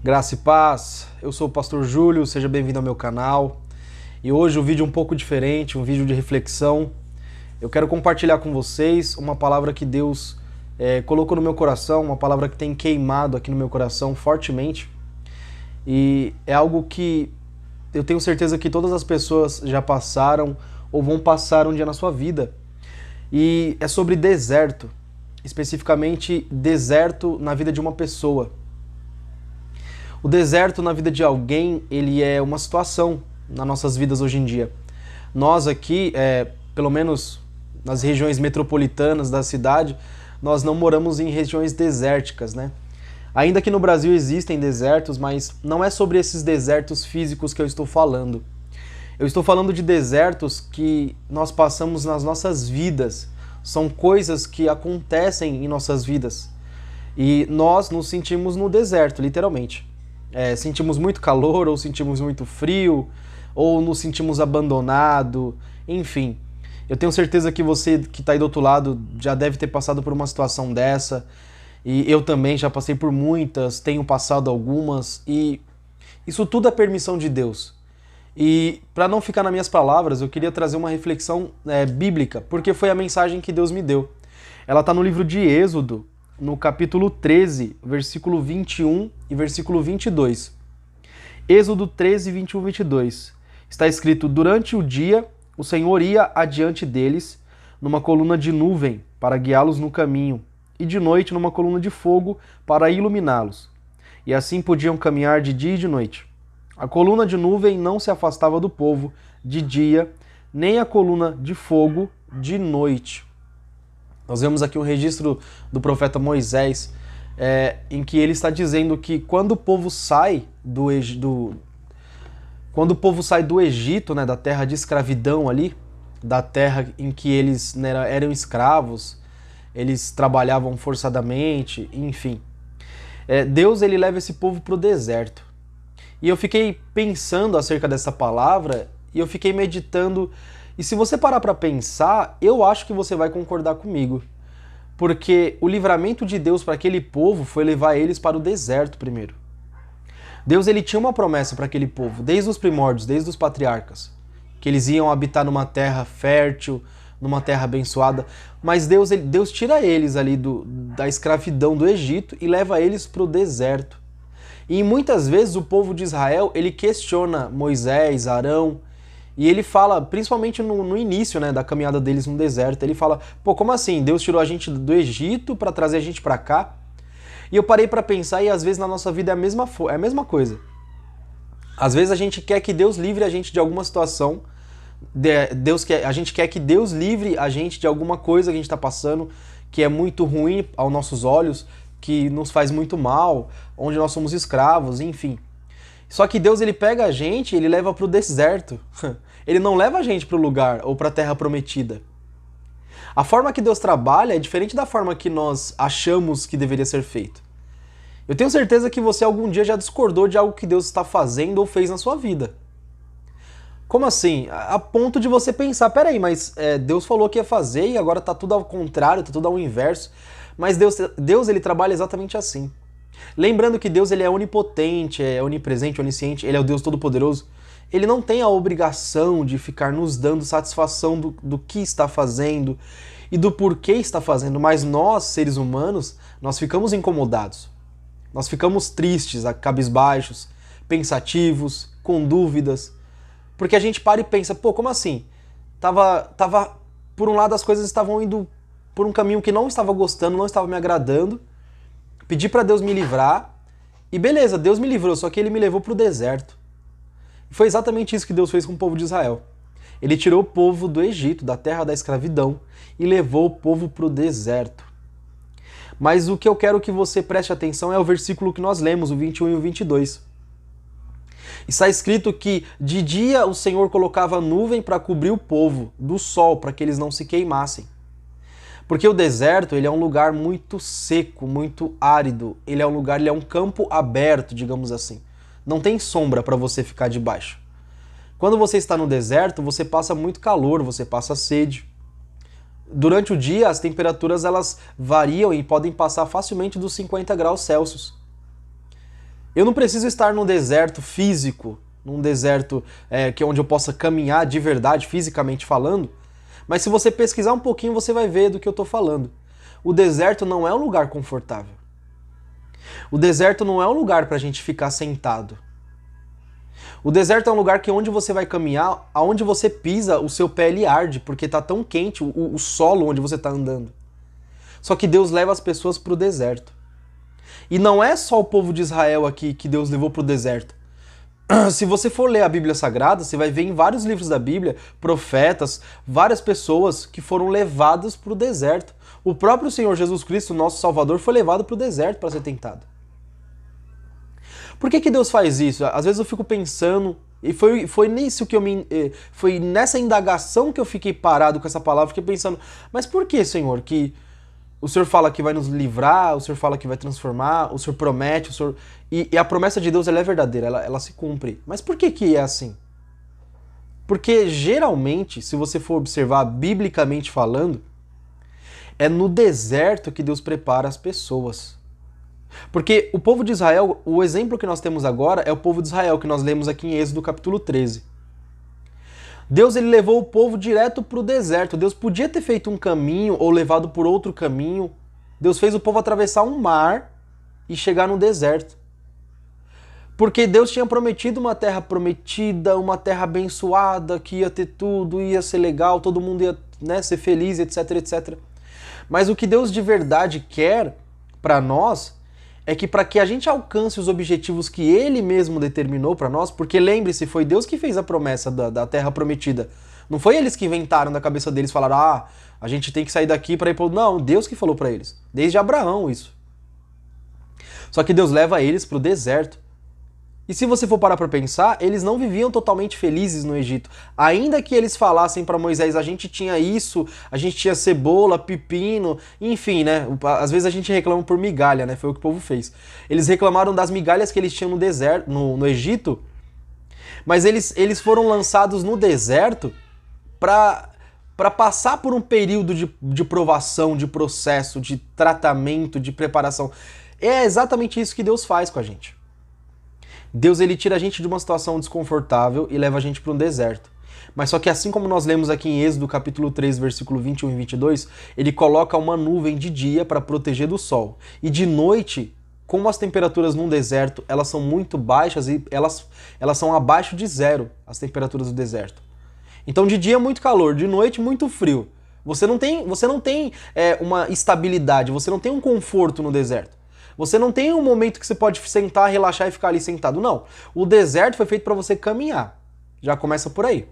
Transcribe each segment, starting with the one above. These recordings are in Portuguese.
Graça e paz, eu sou o Pastor Júlio, seja bem-vindo ao meu canal. E hoje o vídeo é um pouco diferente, um vídeo de reflexão. Eu quero compartilhar com vocês uma palavra que Deus colocou no meu coração, uma palavra que tem queimado aqui no meu coração fortemente. E é algo que eu tenho certeza que todas as pessoas já passaram ou vão passar um dia na sua vida. E é sobre deserto, especificamente deserto na vida de uma pessoa. O deserto na vida de alguém, ele é uma situação nas nossas vidas hoje em dia. Nós aqui, pelo menos nas regiões metropolitanas da cidade, nós não moramos em regiões desérticas, né? Ainda que no Brasil existem desertos, mas não é sobre esses desertos físicos que eu estou falando. Eu estou falando de desertos que nós passamos nas nossas vidas. São coisas que acontecem em nossas vidas. E nós nos sentimos no deserto, literalmente. Sentimos muito calor, ou sentimos muito frio, ou nos sentimos abandonado, enfim. Eu tenho certeza que você que está aí do outro lado já deve ter passado por uma situação dessa, e eu também já passei por muitas, tenho passado algumas, e isso tudo é permissão de Deus. E para não ficar nas minhas palavras, eu queria trazer uma reflexão bíblica, porque foi a mensagem que Deus me deu. Ela está no livro de Êxodo, no capítulo 13, versículo 21 e versículo 22. Êxodo 13, 21 e 22. Está escrito: durante o dia, o Senhor ia adiante deles numa coluna de nuvem para guiá-los no caminho, e de noite numa coluna de fogo para iluminá-los. E assim podiam caminhar de dia e de noite. A coluna de nuvem não se afastava do povo de dia, nem a coluna de fogo de noite. Nós vemos aqui um registro do profeta Moisés, em que ele está dizendo que quando o povo sai do Egito, né, da terra de escravidão ali, da terra em que eles eram escravos, eles trabalhavam forçadamente, enfim. Deus ele leva esse povo para o deserto. E eu fiquei pensando acerca dessa palavra, e eu fiquei meditando. E se você parar para pensar, eu acho que você vai concordar comigo. Porque o livramento de Deus para aquele povo foi levar eles para o deserto primeiro. Deus ele tinha uma promessa para aquele povo, desde os primórdios, desde os patriarcas, que eles iam habitar numa terra fértil, numa terra abençoada. Mas Deus tira eles ali da escravidão do Egito e leva eles para o deserto. E muitas vezes o povo de Israel ele questiona Moisés, Arão, e ele fala, principalmente no início, né, da caminhada deles no deserto, ele fala: pô, como assim? Deus tirou a gente do Egito para trazer a gente para cá? E eu parei para pensar, e às vezes na nossa vida é a mesma coisa. Às vezes a gente quer que Deus livre a gente de alguma situação, a gente quer que Deus livre a gente de alguma coisa que a gente está passando, que é muito ruim aos nossos olhos, que nos faz muito mal, onde nós somos escravos, enfim. Só que Deus ele pega a gente e ele leva para o deserto. Ele não leva a gente para o lugar ou para a terra prometida. A forma que Deus trabalha é diferente da forma que nós achamos que deveria ser feito. Eu tenho certeza que você algum dia já discordou de algo que Deus está fazendo ou fez na sua vida. Como assim? A ponto de você pensar, peraí, mas Deus falou que ia fazer e agora está tudo ao contrário, está tudo ao inverso. Mas Deus ele trabalha exatamente assim. Lembrando que Deus ele é onipotente, é onipresente, onisciente, ele é o Deus Todo-Poderoso. Ele não tem a obrigação de ficar nos dando satisfação do que está fazendo e do porquê está fazendo, mas nós, seres humanos, nós ficamos incomodados. Nós ficamos tristes, cabisbaixos, pensativos, com dúvidas, porque a gente para e pensa, pô, como assim? Por um lado as coisas estavam indo por um caminho que não estava gostando, não estava me agradando, pedi para Deus me livrar, e beleza, Deus me livrou, só que ele me levou para o deserto. E foi exatamente isso que Deus fez com o povo de Israel. Ele tirou o povo do Egito, da terra da escravidão, e levou o povo para o deserto. Mas o que eu quero que você preste atenção é o versículo que nós lemos, o 21 e o 22. Está escrito que de dia o Senhor colocava nuvem para cobrir o povo do sol, para que eles não se queimassem. Porque o deserto ele é um lugar muito seco, muito árido. Ele é um campo aberto, digamos assim. Não tem sombra para você ficar debaixo. Quando você está no deserto, você passa muito calor, você passa sede. Durante o dia, as temperaturas elas variam e podem passar facilmente dos 50 graus Celsius. Eu não preciso estar num deserto físico, num deserto que é onde eu possa caminhar de verdade, fisicamente falando, mas se você pesquisar um pouquinho, você vai ver do que eu estou falando. O deserto não é um lugar confortável. O deserto não é um lugar para a gente ficar sentado. O deserto é um lugar que onde você vai caminhar, aonde você pisa, o seu pé ele arde, porque está tão quente o solo onde você está andando. Só que Deus leva as pessoas para o deserto. E não é só o povo de Israel aqui que Deus levou para o deserto. Se você for ler a Bíblia Sagrada, você vai ver em vários livros da Bíblia, profetas, várias pessoas que foram levadas para o deserto. O próprio Senhor Jesus Cristo, nosso Salvador, foi levado para o deserto para ser tentado. Por que Deus faz isso? Às vezes eu fico pensando, e foi nisso que foi nessa indagação que eu fiquei parado com essa palavra, fiquei pensando, mas por que, Senhor, que o Senhor fala que vai nos livrar, o Senhor fala que vai transformar, o Senhor promete, e a promessa de Deus ela é verdadeira, ela se cumpre. Mas por que é assim? Porque geralmente, se você for observar biblicamente falando, é no deserto que Deus prepara as pessoas. Porque o povo de Israel, o exemplo que nós temos agora é o povo de Israel, que nós lemos aqui em Êxodo capítulo 13. Deus ele levou o povo direto para o deserto. Deus podia ter feito um caminho ou levado por outro caminho. Deus fez o povo atravessar um mar e chegar no deserto. Porque Deus tinha prometido uma terra prometida, uma terra abençoada, que ia ter tudo, ia ser legal, todo mundo ia, né, ser feliz, etc, etc. Mas o que Deus de verdade quer para nós é que para que a gente alcance os objetivos que Ele mesmo determinou para nós, porque lembre-se, foi Deus que fez a promessa da terra prometida. Não foi eles que inventaram da cabeça deles, falaram, a gente tem que sair daqui para ir para... Não, Deus que falou para eles. Desde Abraão isso. Só que Deus leva eles para o deserto. E se você for parar para pensar, eles não viviam totalmente felizes no Egito. Ainda que eles falassem para Moisés, a gente tinha isso, a gente tinha cebola, pepino, enfim, né? Às vezes a gente reclama por migalha, né? Foi o que o povo fez. Eles reclamaram das migalhas que eles tinham no deserto, no Egito, mas eles foram lançados no deserto para passar por um período de provação, de processo, de tratamento, de preparação. É exatamente isso que Deus faz com a gente. Deus ele tira a gente de uma situação desconfortável e leva a gente para um deserto. Mas só que assim como nós lemos aqui em Êxodo capítulo 3, versículo 21 e 22, ele coloca uma nuvem de dia para proteger do sol. E de noite, como as temperaturas num deserto elas são muito baixas e elas são abaixo de zero, as temperaturas do deserto. Então de dia muito calor, de noite muito frio. Você não tem uma estabilidade, você não tem um conforto no deserto. Você não tem um momento que você pode sentar, relaxar e ficar ali sentado. Não. O deserto foi feito para você caminhar. Já começa por aí.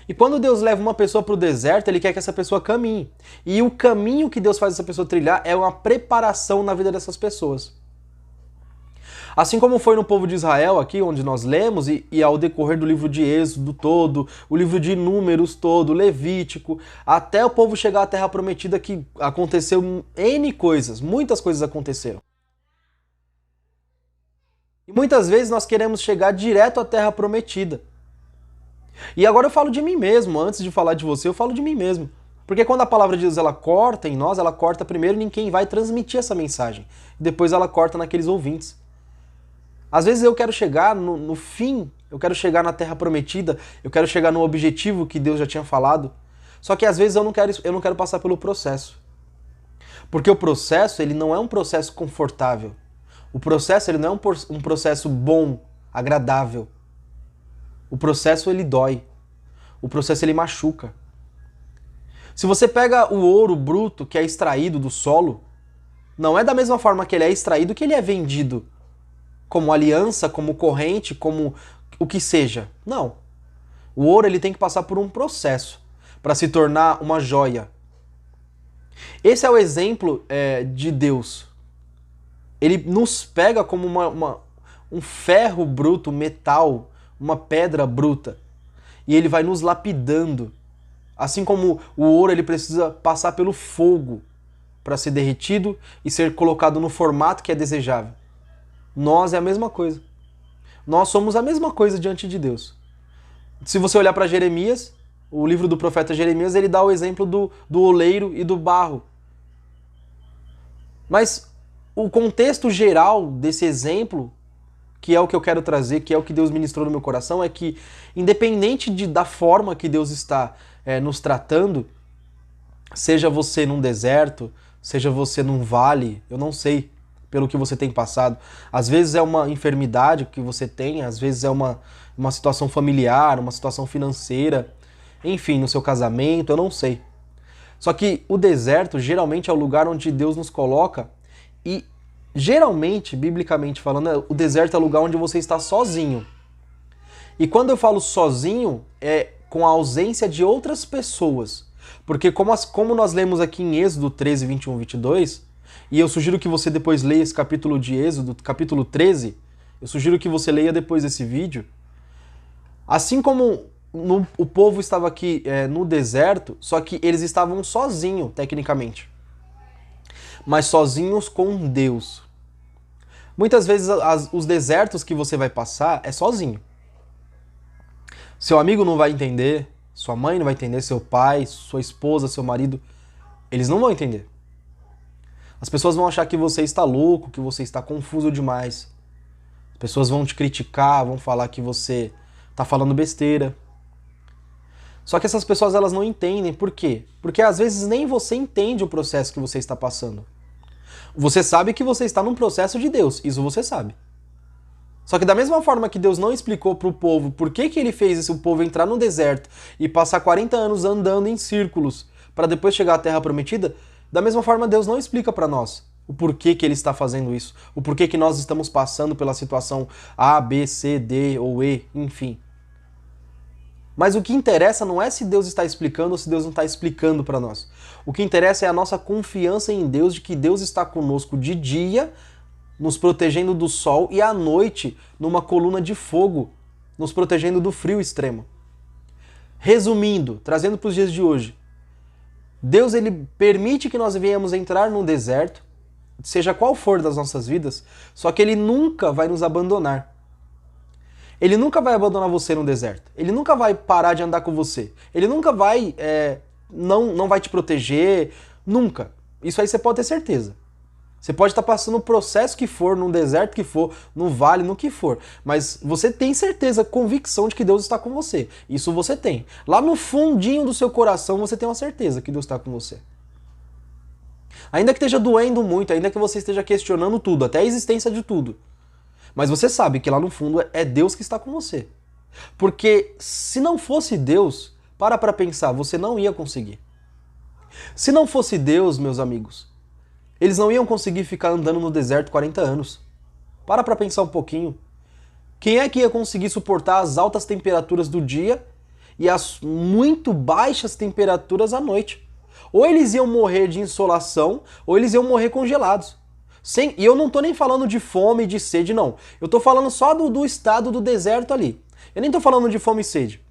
E quando Deus leva uma pessoa para o deserto, Ele quer que essa pessoa caminhe. E o caminho que Deus faz essa pessoa trilhar é uma preparação na vida dessas pessoas. Assim como foi no povo de Israel aqui, onde nós lemos, e ao decorrer do livro de Êxodo todo, o livro de Números todo, Levítico, até o povo chegar à Terra Prometida, que aconteceu N coisas, muitas coisas aconteceram. E muitas vezes nós queremos chegar direto à Terra Prometida. E agora eu falo de mim mesmo, antes de falar de você, eu falo de mim mesmo. Porque quando a palavra de Deus ela corta em nós, ela corta primeiro em quem vai transmitir essa mensagem. Depois ela corta naqueles ouvintes. Às vezes eu quero chegar no fim, eu quero chegar na Terra Prometida, eu quero chegar no objetivo que Deus já tinha falado. Só que às vezes eu não quero passar pelo processo. Porque o processo ele não é um processo confortável. O processo ele não é um processo bom, agradável. O processo ele dói. O processo ele machuca. Se você pega o ouro bruto que é extraído do solo, não é da mesma forma que ele é extraído que ele é vendido como aliança, como corrente, como o que seja. Não. O ouro ele tem que passar por um processo para se tornar uma joia. Esse é o exemplo de Deus. Ele nos pega como um ferro bruto, metal, uma pedra bruta. E ele vai nos lapidando. Assim como o ouro ele precisa passar pelo fogo para ser derretido e ser colocado no formato que é desejável. Nós é a mesma coisa. Nós somos a mesma coisa diante de Deus. Se você olhar para Jeremias, o livro do profeta Jeremias, ele dá o exemplo do oleiro e do barro. Mas o contexto geral desse exemplo, que é o que eu quero trazer, que é o que Deus ministrou no meu coração, é que independente da forma que Deus está nos tratando, seja você num deserto, seja você num vale, eu não sei pelo que você tem passado. Às vezes é uma enfermidade que você tem, às vezes é uma situação familiar, uma situação financeira, enfim, no seu casamento, eu não sei. Só que o deserto geralmente é o lugar onde Deus nos coloca e geralmente, biblicamente falando, o deserto é o lugar onde você está sozinho. E quando eu falo sozinho, é com a ausência de outras pessoas. Porque como nós lemos aqui em Êxodo 13, 21, 22, e eu sugiro que você depois leia esse capítulo de Êxodo, capítulo 13, eu sugiro que você leia depois desse vídeo. Assim como o povo estava aqui no deserto, só que eles estavam sozinhos, tecnicamente. Mas sozinhos com Deus. Muitas vezes os desertos que você vai passar é sozinho. Seu amigo não vai entender, sua mãe não vai entender, seu pai, sua esposa, seu marido, eles não vão entender. As pessoas vão achar que você está louco, que você está confuso demais. As pessoas vão te criticar, vão falar que você está falando besteira. Só que essas pessoas elas não entendem. Por quê? Porque às vezes nem você entende o processo que você está passando. Você sabe que você está num processo de Deus, isso você sabe. Só que da mesma forma que Deus não explicou para o povo por que ele fez o povo entrar no deserto e passar 40 anos andando em círculos para depois chegar à Terra Prometida, da mesma forma Deus não explica para nós o porquê que ele está fazendo isso, o porquê que nós estamos passando pela situação A, B, C, D ou E, enfim. Mas o que interessa não é se Deus está explicando ou se Deus não está explicando para nós. O que interessa é a nossa confiança em Deus, de que Deus está conosco de dia, nos protegendo do sol, e à noite, numa coluna de fogo, nos protegendo do frio extremo. Resumindo, trazendo para os dias de hoje, Deus ele permite que nós venhamos entrar num deserto, seja qual for das nossas vidas, só que ele nunca vai nos abandonar. Ele nunca vai abandonar você no deserto. Ele nunca vai parar de andar com você. Ele nunca vai não vai te proteger, nunca. Isso aí você pode ter certeza. Você pode estar passando o processo que for, num deserto que for, no vale, no que for. Mas você tem certeza, convicção de que Deus está com você. Isso você tem. Lá no fundinho do seu coração você tem uma certeza que Deus está com você. Ainda que esteja doendo muito, ainda que você esteja questionando tudo, até a existência de tudo. Mas você sabe que lá no fundo é Deus que está com você. Porque se não fosse Deus, para pensar, você não ia conseguir. Se não fosse Deus, meus amigos, eles não iam conseguir ficar andando no deserto 40 anos. Para pensar um pouquinho. Quem é que ia conseguir suportar as altas temperaturas do dia e as muito baixas temperaturas à noite? Ou eles iam morrer de insolação, ou eles iam morrer congelados. E eu não tô nem falando de fome e de sede, não. Eu tô falando só do estado do deserto ali. Eu nem tô falando de fome e sede.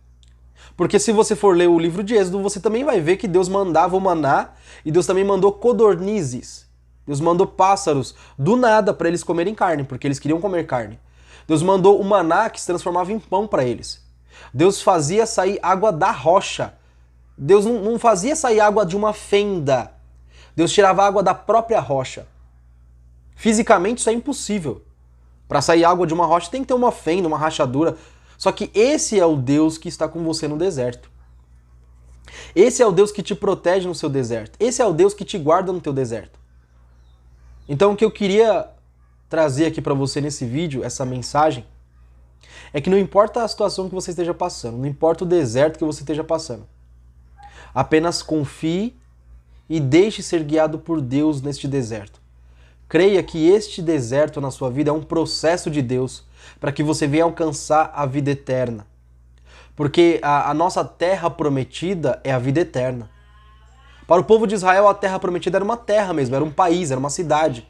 Porque se você for ler o livro de Êxodo, você também vai ver que Deus mandava o maná e Deus também mandou codornizes. Deus mandou pássaros do nada para eles comerem carne, porque eles queriam comer carne. Deus mandou o maná que se transformava em pão para eles. Deus fazia sair água da rocha. Deus não fazia sair água de uma fenda. Deus tirava água da própria rocha. Fisicamente isso é impossível. Para sair água de uma rocha tem que ter uma fenda, uma rachadura. Só que esse é o Deus que está com você no deserto. Esse é o Deus que te protege no seu deserto. Esse é o Deus que te guarda no teu deserto. Então o que eu queria trazer aqui para você nesse vídeo, essa mensagem, é que não importa a situação que você esteja passando, não importa o deserto que você esteja passando. Apenas confie e deixe ser guiado por Deus neste deserto. Creia que este deserto na sua vida é um processo de Deus para que você venha alcançar a vida eterna. Porque a nossa terra prometida é a vida eterna. Para o povo de Israel, a terra prometida era uma terra mesmo, era um país, era uma cidade.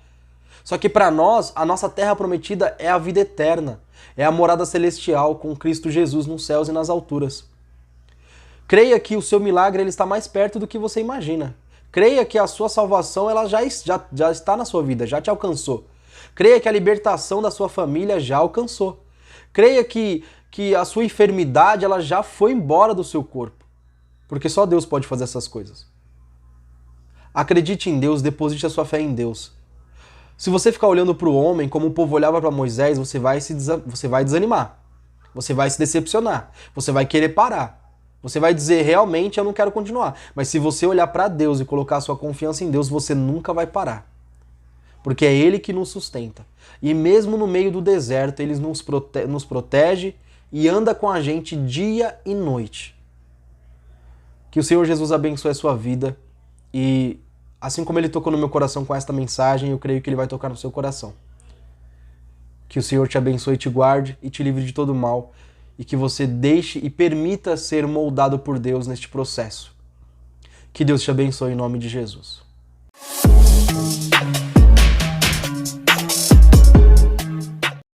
Só que para nós, a nossa terra prometida é a vida eterna. É a morada celestial com Cristo Jesus nos céus e nas alturas. Creia que o seu milagre ele está mais perto do que você imagina. Creia que a sua salvação ela já está na sua vida, já te alcançou. Creia que a libertação da sua família já alcançou. Creia que a sua enfermidade ela já foi embora do seu corpo. Porque só Deus pode fazer essas coisas. Acredite em Deus, deposite a sua fé em Deus. Se você ficar olhando para o homem como o povo olhava para Moisés, você vai desanimar. Você vai se decepcionar. Você vai querer parar. Você vai dizer, realmente eu não quero continuar. Mas se você olhar para Deus e colocar a sua confiança em Deus, você nunca vai parar. Porque é Ele que nos sustenta. E mesmo no meio do deserto, Ele nos protege e anda com a gente dia e noite. Que o Senhor Jesus abençoe a sua vida e assim como Ele tocou no meu coração com esta mensagem, eu creio que Ele vai tocar no seu coração. Que o Senhor te abençoe, te guarde e te livre de todo mal e que você deixe e permita ser moldado por Deus neste processo. Que Deus te abençoe em nome de Jesus.